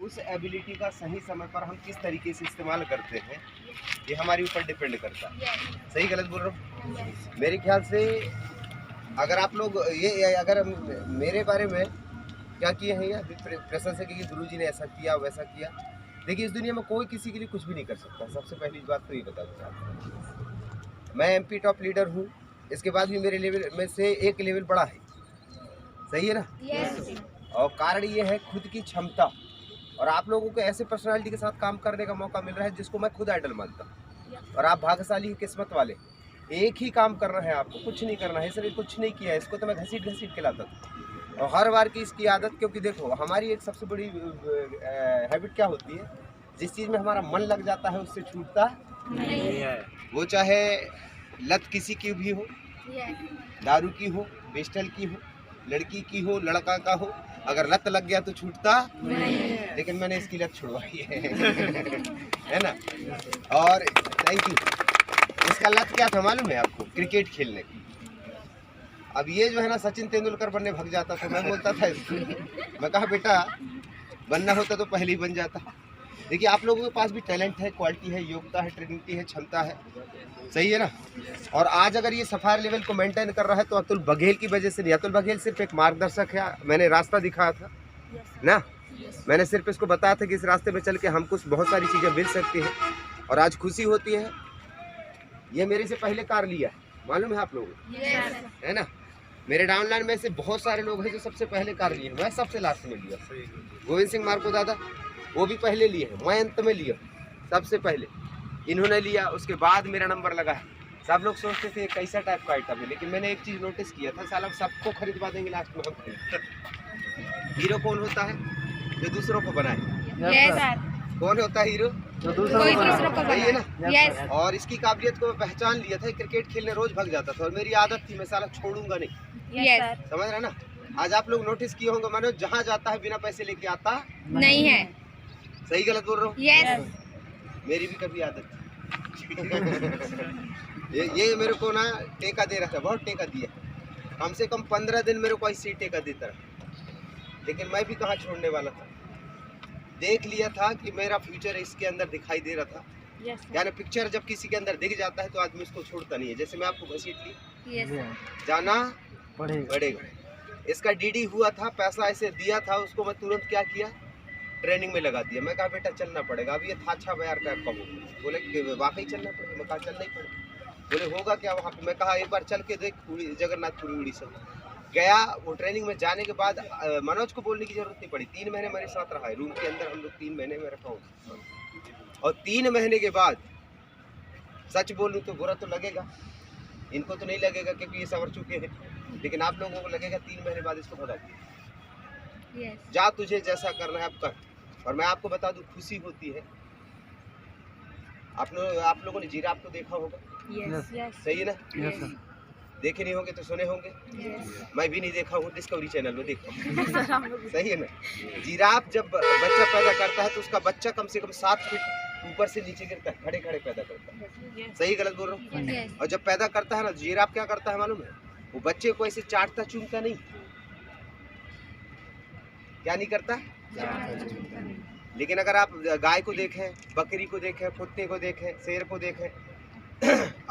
उस एबिलिटी का सही समय पर हम किस तरीके से इस्तेमाल करते हैं ये हमारे ऊपर डिपेंड करता है। सही गलत बोल रहा हूँ? मेरे ख्याल से अगर आप लोग ये अगर मेरे बारे में क्या किए हैं या प्रशंसा की गुरुजी ने ऐसा किया वैसा किया, देखिए इस दुनिया में कोई किसी के लिए कुछ भी नहीं कर सकता। सबसे पहली बात तो ये बता दूँ, मैं एमपी टॉप लीडर हूँ, इसके बाद भी मेरे लेवल में से एक लेवल बड़ा है। सही है ना? yes. और कारण ये है खुद की क्षमता, और आप लोगों को ऐसे पर्सनालिटी के साथ काम करने का मौका मिल रहा है जिसको मैं खुद आइडल मानता हूँ। और आप भाग्यशाली किस्मत वाले, एक ही काम करना है आपको, कुछ नहीं करना है। इसलिए कुछ नहीं किया, इसको तो मैं घसीट घसीट के लाता था, और हर बार की इसकी आदत, क्योंकि देखो हमारी एक सबसे बड़ी हैबिट क्या होती है, जिस चीज़ में हमारा मन लग जाता है उससे छूटता नहीं है। वो चाहे लत किसी की भी हो, दारू की हो, पिस्टल की हो, लड़की की हो, लड़का का हो, अगर लत लग गया तो छूटता नहीं। लेकिन मैंने इसकी लत छुड़वाई है ना? और थैंक यू। इसका लत क्या था मालूम है आपको? क्रिकेट खेलने की। अब ये जो है ना, सचिन तेंदुलकर बनने भाग जाता था, मैं बोलता था इसको, मैं कहा बेटा बनना होता तो पहले ही बन जाता। देखिए आप लोगों के पास भी टैलेंट है, क्वालिटी है, योग्यता है, ट्रिनिटी है, क्षमता है। सही है ना? और आज अगर ये सफायर लेवल को मेंटेन कर रहा है तो अतुल बघेल की वजह से नहीं। अतुल बघेल सिर्फ एक मार्गदर्शक है, मैंने रास्ता दिखाया था ना, मैंने सिर्फ इसको बताया था कि इस रास्ते में चल के हमको बहुत सारी चीज़ें मिल सकती हैं। और आज खुशी होती है, ये मेरे से पहले कार लिया है, मालूम है आप लोगों को? है ना? मेरे डाउनलाइन में से बहुत सारे लोग हैं जो सबसे पहले कार लिए, मैं सबसे लास्ट में लिया। गोविंद सिंह मार्को दादा वो भी पहले लिए हैं, मैं अंत में लिया, सबसे पहले इन्होंने लिया, उसके बाद मेरा नंबर लगा है। सब लोग सोचते थे कैसा टाइप का आइटम है, लेकिन मैंने एक चीज़ नोटिस किया था, साला सबको खरीदवा देंगे, लास्ट में हम खरीद। हीरो कौन होता है? जो दूसरों को बनाए। कौन होता है हीरो? जो दूसरों को बनाए। है ना? और इसकी काबिलियत को मैं पहचान लिया था, क्रिकेट खेलने रोज भाग जाता था, और मेरी आदत थी मैं साला छोड़ूंगा नहीं। समझ रहे ना? आज आप लोग नोटिस किए होंगे, मानो जहाँ जाता है बिना पैसे लेके आता नहीं है। सही गलत बोल रहा हूँ? मेरी भी कभी आदत ये मेरे को ना टेका दे रहा था, बहुत टेका दिया, कम से कम 15 दिन मेरे को ऐसे ही टेका देता रहा, लेकिन मैं भी कहाँ छोड़ने वाला था। देख लिया था कि मेरा फ्यूचर इसके अंदर दिखाई दे रहा था। यानी पिक्चर जब किसी के अंदर दिख जाता है तो आदमी उसको छोड़ता नहीं है। जैसे मैं आपको घसीट ली, जाना पड़ेगा। इसका डीडी हुआ था, पैसा ऐसे दिया था उसको, मैं तुरंत क्या किया, ट्रेनिंग में लगा दिया। मैं कहा बेटा चलना पड़ेगा। अब ये था अच्छा बयार टाइप का हो, बोले कि वाकई चलना पड़ेगा। मैं कहा चलना ही पड़ेगा। बोले होगा क्या वहाँ पे? मैं कहा एक बार चल के देख, जगन्नाथपुरी उड़ीसा गया। वो ट्रेनिंग में जाने के बाद मनोज को बोलने की जरूरत नहीं पड़ी। 3 महीने मेरे साथ रहा है, रूम के अंदर हम लोग 3 महीने में रखा हूँ। और 3 महीने के बाद सच बोलूँ तो बुरा तो लगेगा, इनको तो नहीं लगेगा क्योंकि ये सवर चुके हैं, लेकिन आप लोगों को लगेगा 3 महीने बाद इसको भगा दिया। जा तुझे जैसा करना है अब कर। और मैं आपको बता दूं, खुशी होती है। आप लोगों ने जिराफ को देखा होगा? सही है ना? देखे नहीं होंगे तो सुने होंगे। मैं भी नहीं देखा हूँ, डिस्कवरी चैनल में देखा हूँ। सही है ना? जिराफ जब बच्चा पैदा करता है तो उसका बच्चा कम से कम 7 फीट ऊपर से नीचे गिरता है, खड़े खड़े पैदा करता है। सही गलत बोल रहा हूँ? और जब पैदा करता है ना, जिराफ क्या करता है मालूम है? वो बच्चे को ऐसे चाटता चूमता नहीं। क्या नहीं करता? लेकिन अगर आप गाय को देखें, बकरी को देखें, कुत्ते को देखें, शेर को देखें,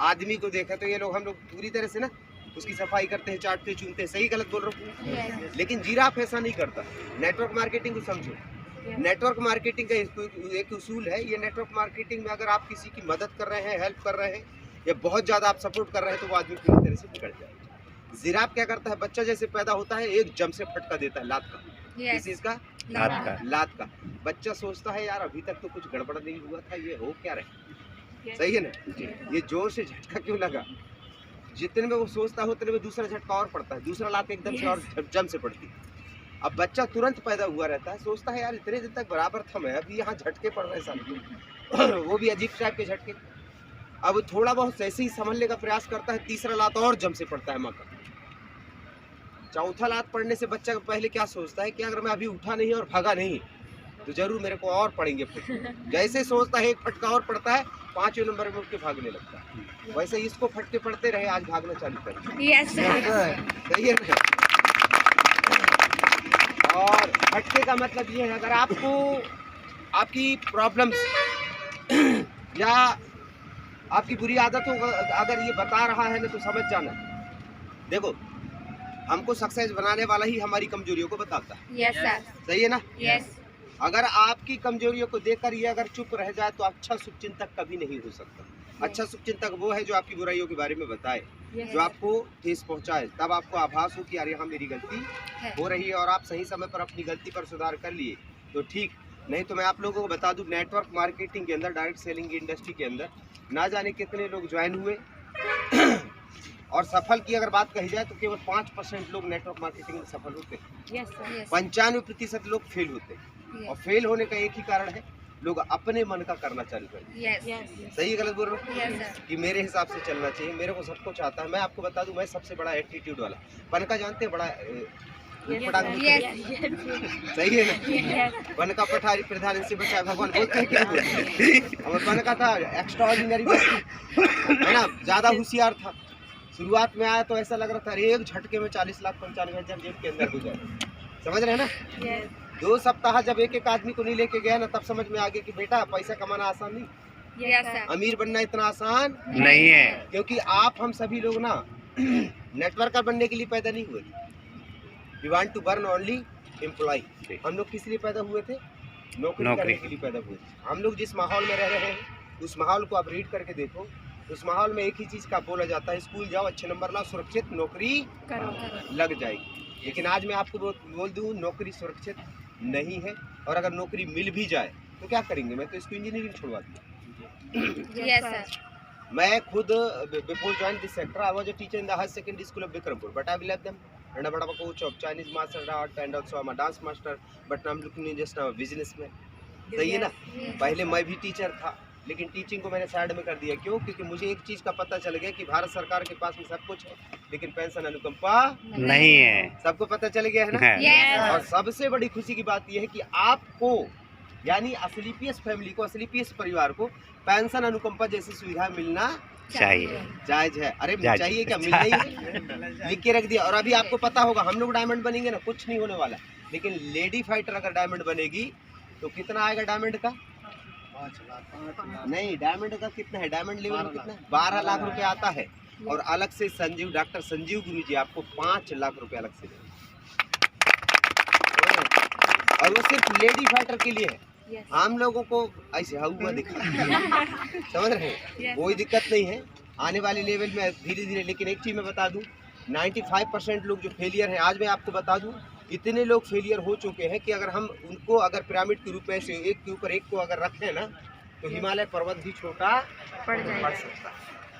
आदमी को देखें, तो ये लोग, हम लोग पूरी तरह से ना उसकी सफाई करते हैं, चाटते चूमते हैं। सही गलत बोल रहा हूँ? लेकिन जिराफ ऐसा नहीं करता। नेटवर्क मार्केटिंग को समझो। नेटवर्क मार्केटिंग का एक उसूल है। ये नेटवर्क मार्केटिंग में अगर आप किसी की मदद कर रहे हैं, हेल्प कर रहे हैं, या बहुत ज़्यादा आप सपोर्ट कर रहे हैं, तो वो आदमी पूरी तरह से बिगड़ जाए। जिराफ क्या करता है? बच्चा जैसे पैदा होता है, एक जम से फटका देता है, लात का। किस चीज का? लात का। बच्चा सोचता है यार अभी तक तो कुछ गड़बड़ नहीं हुआ था, ये हो क्या रहा? सही है ना? ये जोर से झटका क्यों लगा? जितने में वो सोचता है उतने में दूसरा झटका और पड़ता है, दूसरा लात एकदम से और जम से पड़ती है। अब बच्चा तुरंत पैदा हुआ रहता है, सोचता है यार इतने दिन तक बराबर था मैं, अभी यहाँ झटके पड़ रहे सामने। वो भी अजीब टाइप के झटके। अब थोड़ा बहुत ऐसे ही संभलने का प्रयास करता है, तीसरा लात और जम से पड़ता है माँ का। चौथा लात पड़ने से बच्चा पहले क्या सोचता है कि अगर मैं अभी उठा नहीं और भागा नहीं तो जरूर मेरे को और पड़ेंगे फटके। जैसे सोचता है एक फटका और पड़ता है, 5वें नंबर में उठ के भागने लगता है। वैसे इसको फटके पड़ते रहे, आज भागना चालू कर। सही है ना? और फटके का मतलब ये है, अगर आपको आपकी प्रॉब्लम्स या आपकी बुरी आदतों को अगर ये बता रहा है ना तो समझ जाना। देखो, हमको सक्सेस बनाने वाला ही हमारी कमजोरियों को बताता है। Yes sir. सही है ना? यस। अगर आपकी कमजोरियों को देखकर ये अगर चुप रह जाए तो अच्छा शुभचिंतक कभी नहीं हो सकता। अच्छा शुभचिंतक वो है जो आपकी बुराइयों के बारे में बताए, जो आपको ठेस पहुंचाए, तब आपको आभास हो कि यार यहाँ मेरी गलती हो रही है और आप सही समय पर अपनी गलती पर सुधार कर लिए तो ठीक। नहीं तो मैं आप लोगों को बता दूं, नेटवर्क मार्केटिंग के अंदर, डायरेक्ट सेलिंग की इंडस्ट्री के अंदर ना जाने कितने लोग ज्वाइन हुए और सफल की अगर बात कही जाए तो केवल 5% लोग नेटवर्क मार्केटिंग में सफल होते हैं। 95% लोग फेल होते हैं। और फेल होने का एक ही कारण है, लोग अपने मन का करना चालू कर दिए। सही है गलत बोल रहा हूँ? कि मेरे हिसाब से चलना चाहिए, मेरे को सब कुछ आता है। मैं आपको बता दूं, मैं सबसे बड़ा एटीट्यूड वाला पन का जानते हैं, बड़ा सही है ना? वन का पठारी प्रधान से बचाए भगवान बोलते हैं क्या? और वन का था एक्स्ट्राऑर्डिनरी है ना, ज्यादा होशियार था। शुरुआत में आया तो ऐसा लग रहा था एक झटके में 40,95,000 जेब के अंदर हो जाए। समझ रहे हैं ना? 2 सप्ताह जब एक आदमी को नहीं लेके गया ना, तब समझ में आ गया कि बेटा पैसा कमाना आसान नहीं, अमीर बनना इतना आसान नहीं है। क्योंकि आप हम सभी लोग ना नेटवर्कर बनने के लिए पैदा नहीं हुए। We want to burn only employ. हम लोग किस लिए पैदा हुए थे? नौकरी करने के लिए पैदा हुए थे। हम लोग जिस माहौल में रह रहे हैं उस माहौल को आप रीड करके देखो। उस माहौल में एक ही चीज का बोला जाता है, स्कूल जाओ, अच्छे नंबर लाओ, सुरक्षित नौकरी लग जाएगी। लेकिन आज मैं आपको बोल दूं, नौकरी सुरक्षित नहीं है। और अगर नौकरी मिल भी जाए तो क्या करेंगे? मैं तो इसको इंजीनियरिंग छुड़वा दूँ। मैं खुद before join this sector I was a teacher in the higher secondary school of Bikrampur, but I left them and I'm a coach of Chinese martial art and also I'm a dance master, but I'm looking in just a businessman। सही है ना? पहले मैं भी teacher था, लेकिन teaching को मैंने साइड में कर दिया। क्यों? क्योंकि मुझे एक चीज का पता चल गया कि भारत सरकार के पास में सब कुछ है, लेकिन पेंशन अनुकंपा नहीं है। सबको पता चल गया है ना? yes। और सबसे बड़ी खुशी की बात यह है कि आपको, यानी असलीपीएस फैमिली को, असलीपीएस परिवार को पेंशन अनुकंपा जैसी सुविधा मिलना चाहिए। जायज है। अरे चाहिए क्या, मिलना ही है। लिख के रख दिया। और अभी आपको पता होगा, हम लोग डायमंड बनेंगे ना, कुछ नहीं होने वाला। लेकिन लेडी फाइटर अगर डायमंड बनेगी तो कितना आएगा डायमंड का? 5 लाख। नहीं, डायमंड का कितना है? डायमंड लेवल में कितना? 12 लाख रुपए आता है। और अलग से डॉक्टर संजीव गुरु जी आपको 5 लाख रुपए अलग से देंगे। और वो सिर्फ लेडी फाइटर के लिए है। हम लोगों को ऐसे हुआ दिखा समझ रहे हैं? कोई दिक्कत नहीं है, आने वाले लेवल में धीरे धीरे। लेकिन एक चीज मैं बता दूं, 95% लोग जो फेलियर हैं, आज मैं आपको बता दूं, इतने लोग फेलियर हो चुके हैं कि अगर हम उनको अगर पिरामिड के रूप में से एक के ऊपर एक को अगर रखें ना, तो हिमालय पर्वत भी छोटा पड़ सकता है।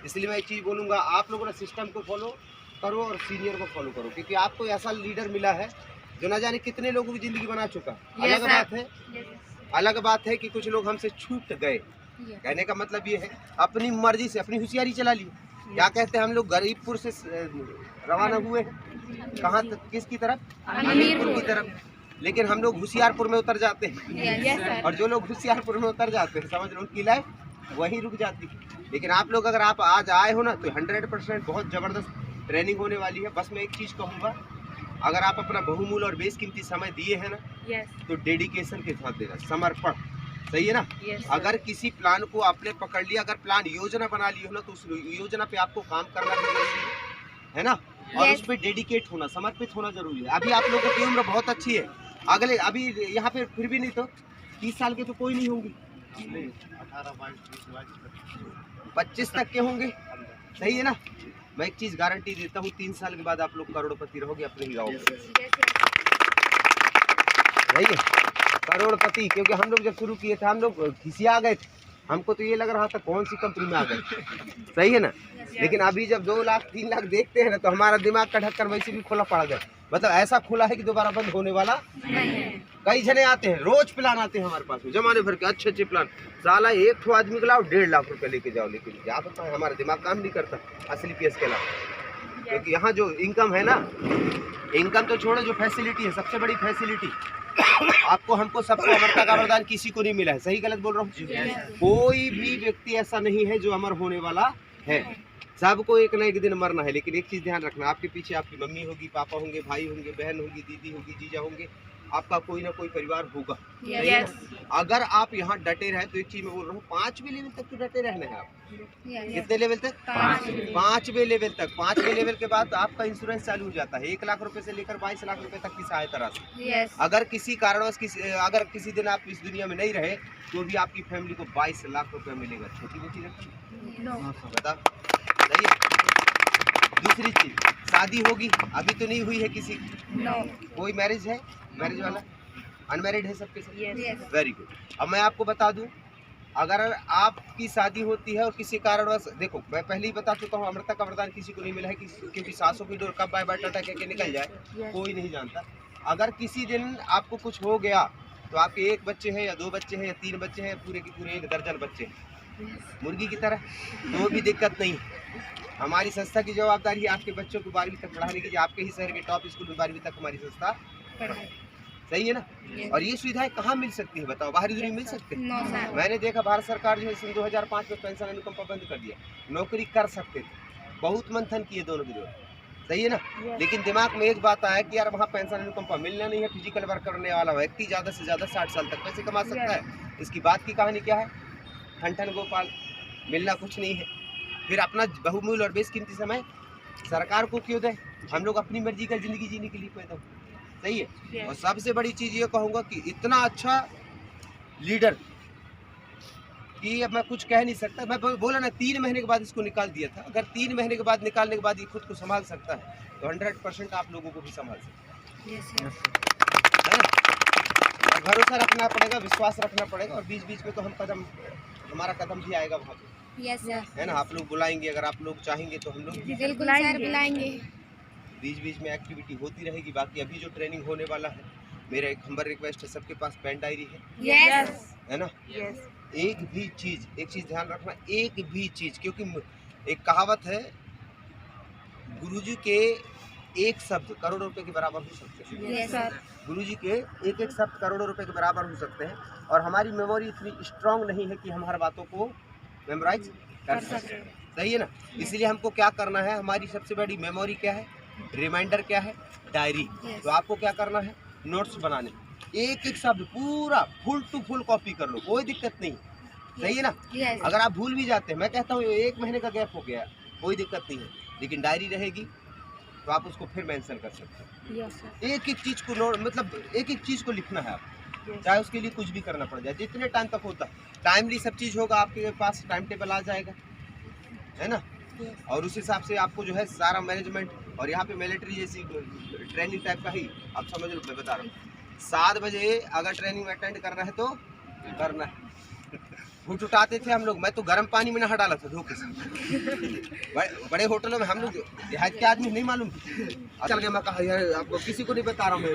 इसलिए मैं एक चीज बोलूँगा, आप लोगों ने सिस्टम को फॉलो करो और सीनियर को फॉलो करो, क्योंकि आपको ऐसा लीडर मिला है जो ना जाने कितने लोगों की जिंदगी बना चुका। अलग बात है कि कुछ लोग हमसे छूट गए। कहने का मतलब ये है, अपनी मर्जी से अपनी होशियारी चला ली। क्या कहते हैं, हम लोग गरीबपुर से रवाना हुए हैं, कहाँ तक? किसकी तरफ? अमीरपुर की तरफ। लेकिन हम लोग होशियारपुर में उतर जाते हैं। और जो लोग होशियारपुर में उतर जाते हैं, समझ लो उनकी लाइफ वहीं रुक जाती है। लेकिन आप लोग अगर आप आज आए हो ना, तो 100% बहुत जबरदस्त ट्रेनिंग होने वाली है। बस मैं एक चीज कहूँगा, अगर आप अपना बहुमूल्य और बेशकीमती समय दिए हैं ना, तो डेडिकेशन के साथ देना, समर्पण। सही है ना? अगर किसी प्लान को आपने पकड़ लिया, अगर प्लान योजना बना ली हो ना, तो उस योजना पे आपको काम करना भी जरूरी है ना? और उस पर डेडिकेट होना, समर्पित होना जरूरी है। अभी आप लोगों की उम्र बहुत अच्छी है। अगले अभी यहाँ पे फिर भी नहीं तो 30 साल के तो कोई नहीं होंगे, 18, 22, 25 तक के होंगे। सही है ना? मैं एक चीज गारंटी देता हूँ, 3 साल के बाद आप लोग करोड़पति रहोगे अपने ही गाँव में। सही है? करोड़पति। क्योंकि हम लोग जब शुरू किए थे, हम लोग खिसिया गए थे। हमको तो ये लग रहा था कौन सी कंपनी में आ गए। सही है ना? लेकिन अभी जब 2 लाख 3 लाख देखते हैं ना, तो हमारा दिमाग का ढक्कन वैसे भी खुला पड़ गया। मतलब ऐसा खुला है कि दोबारा बंद होने वाला नहीं। कई जने आते हैं, रोज प्लान आते हैं हमारे पास में, जमाने भर के अच्छे प्लान। साला एक ठो आदमी के लाओ 1.5 लाख रुपए लेके जाओ, लेकिन क्या पता है हमारा दिमाग काम नहीं करता असली पीएस के अलावा। क्योंकि यहाँ जो इनकम है ना, इनकम तो छोड़ो, जो फैसिलिटी है, सबसे बड़ी फैसिलिटी आपको, हमको, सबको अमरता का वरदान किसी को नहीं मिला है। सही गलत बोल रहा हूँ? कोई भी व्यक्ति ऐसा नहीं है जो अमर होने वाला है। सबको एक ना एक दिन मरना है। लेकिन एक चीज ध्यान रखना, आपके पीछे आपकी मम्मी होगी, पापा होंगे, भाई होंगे, बहन होगी, दीदी होगी, जीजा होंगे, आपका कोई ना कोई परिवार होगा। Yes. अगर आप यहाँ डटे रहे तो एक चीज मैं बोल रहा हूँ, 5वें लेवल तक तो डटे रहने हैं आप। कितने लेवल तक? 5वें लेवल तक। 5वें लेवल के बाद आपका इंश्योरेंस चालू हो जाता है 1 लाख रुपए से लेकर 22 लाख रुपए तक की सहायता राशि। Yes. अगर किसी कारणवश अगर किसी दिन आप इस दुनिया में नहीं रहे तो भी आपकी फैमिली को 22 लाख रुपए मिलेगा। छोटी मोटी रकम No. बता, सही है। दूसरी चीज, शादी होगी, अभी तो नहीं हुई है किसी की? No. कोई मैरिज है? मैरिज वाला अनमैरिड है सबके सब? Yes. Very good. अब मैं आपको बता दूं, अगर आपकी शादी होती है और किसी कारणवश, देखो मैं पहले ही बता चुका हूँ, अमृता का वरदान किसी को नहीं मिला है क्योंकि सासों की डोर कब बाय बाय टाटा कहके निकल जाए कोई नहीं जानता। अगर किसी दिन आपको कुछ हो गया तो आपके 1 बच्चे हैं या 2 बच्चे हैं या 3 बच्चे हैं, पूरे की पूरे 1 दर्जन बच्चे हैं मुर्गी की तरह, तो भी दिक्कत नहीं। हमारी संस्था की जवाबदारी है आपके बच्चों को 12वीं तक पढ़ाने की। आपके ही शहर के टॉप स्कूल में 12वीं तक हमारी संस्था पढ़ाए, सही है ना? और ये सुविधाएं कहाँ मिल सकती है बताओ? बाहरी दुनिया में मिल सकती है? No, sir. मैंने देखा भारत सरकार जो है सन 2005 में पेंशन अनुकंपा बंद कर दिया। नौकरी कर सकते थे, बहुत मंथन किए दोनों विरोध, सही है ना? लेकिन दिमाग में एक बात आया कि यार वहाँ पेंशन अनुकंपा मिलना नहीं है, फिजिकल वर्क करने वाला व्यक्ति ज़्यादा से ज़्यादा 60 साल तक पैसे कमा सकता है। इसकी बात की कहानी क्या है? ठन गोपाल, मिलना कुछ नहीं है। फिर अपना बहुमूल्य और बेशकीमती समय सरकार को क्यों दे? हम लोग अपनी मर्जी का जिंदगी जीने के लिए पैदा हुए, सही है। और सबसे बड़ी चीज ये कहूँगा कि इतना अच्छा लीडर कि अब मैं कुछ कह नहीं सकता। मैं बोला ना 3 महीने के बाद इसको निकाल दिया था। अगर 3 महीने के बाद निकालने के बाद ये खुद को संभाल सकता है तो 100% आप लोगों को भी संभाल सकता है ना? और भरोसा रखना पड़ेगा, विश्वास रखना पड़ेगा, और बीच बीच में तो हमारा कदम भी आएगा वहाँ पे, Yes, sir. है ना? आप लोग बुलाएंगे, अगर आप लोग चाहेंगे तो हम लोग बिल्कुल सर बुलाएंगे। बीच बीच में एक्टिविटी होती रहेगी। बाकी अभी जो ट्रेनिंग होने वाला है, मेरा एक हम्बर रिक्वेस्ट है, सबके पास पेन डायरी है, Yes. है ना? Yes. एक चीज ध्यान रखना, एक भी चीज, क्योंकि एक कहावत है, गुरुजी के एक शब्द करोड़ों रुपए के बराबर हो सकते हैं। Yes, sir. गुरुजी के एक शब्द करोड़ों रुपए के बराबर हो सकते हैं, और हमारी मेमोरी इतनी स्ट्रांग नहीं है कि हम हर बातों को मेमोराइज कर सकें, सही है ना? इसलिए हमको क्या करना है, हमारी सबसे बड़ी मेमोरी क्या है, रिमाइंडर क्या है, डायरी। तो आपको क्या करना है, नोट्स बनाने, एक शब्द पूरा फुल टू फुल कॉपी कर लो, कोई दिक्कत नहीं, सही है ना? Yes. अगर आप भूल भी जाते हैं, मैं कहता हूँ 1 महीने का गैप हो गया, कोई दिक्कत नहीं है, लेकिन डायरी रहेगी तो आप उसको फिर मेंशन कर सकते हैं। Yes, sir. एक चीज को नोट, मतलब एक चीज को लिखना है आप, चाहे उसके लिए कुछ भी करना पड़ जाए, जितने टाइम तक होता है। टाइमली सब चीज होगा, आपके पास टाइम टेबल आ जाएगा, है ना? और उस हिसाब से आपको जो है सारा मैनेजमेंट, और यहाँ पे मिलिट्री जैसी ट्रेनिंग टाइप का ही आप समझ लो। मैं बता रहा हूँ 7 बजे अगर ट्रेनिंग अटेंड करना है तो करना है। घुट उठाते थे हम लोग, मैं तो गर्म पानी में नहा डाला था धोखे से। बड़े होटलों में हम लोग देहात के आदमी नहीं मालूम, अच्छा मैं कहा यार आपको किसी को नहीं बता रहा हूँ मैं।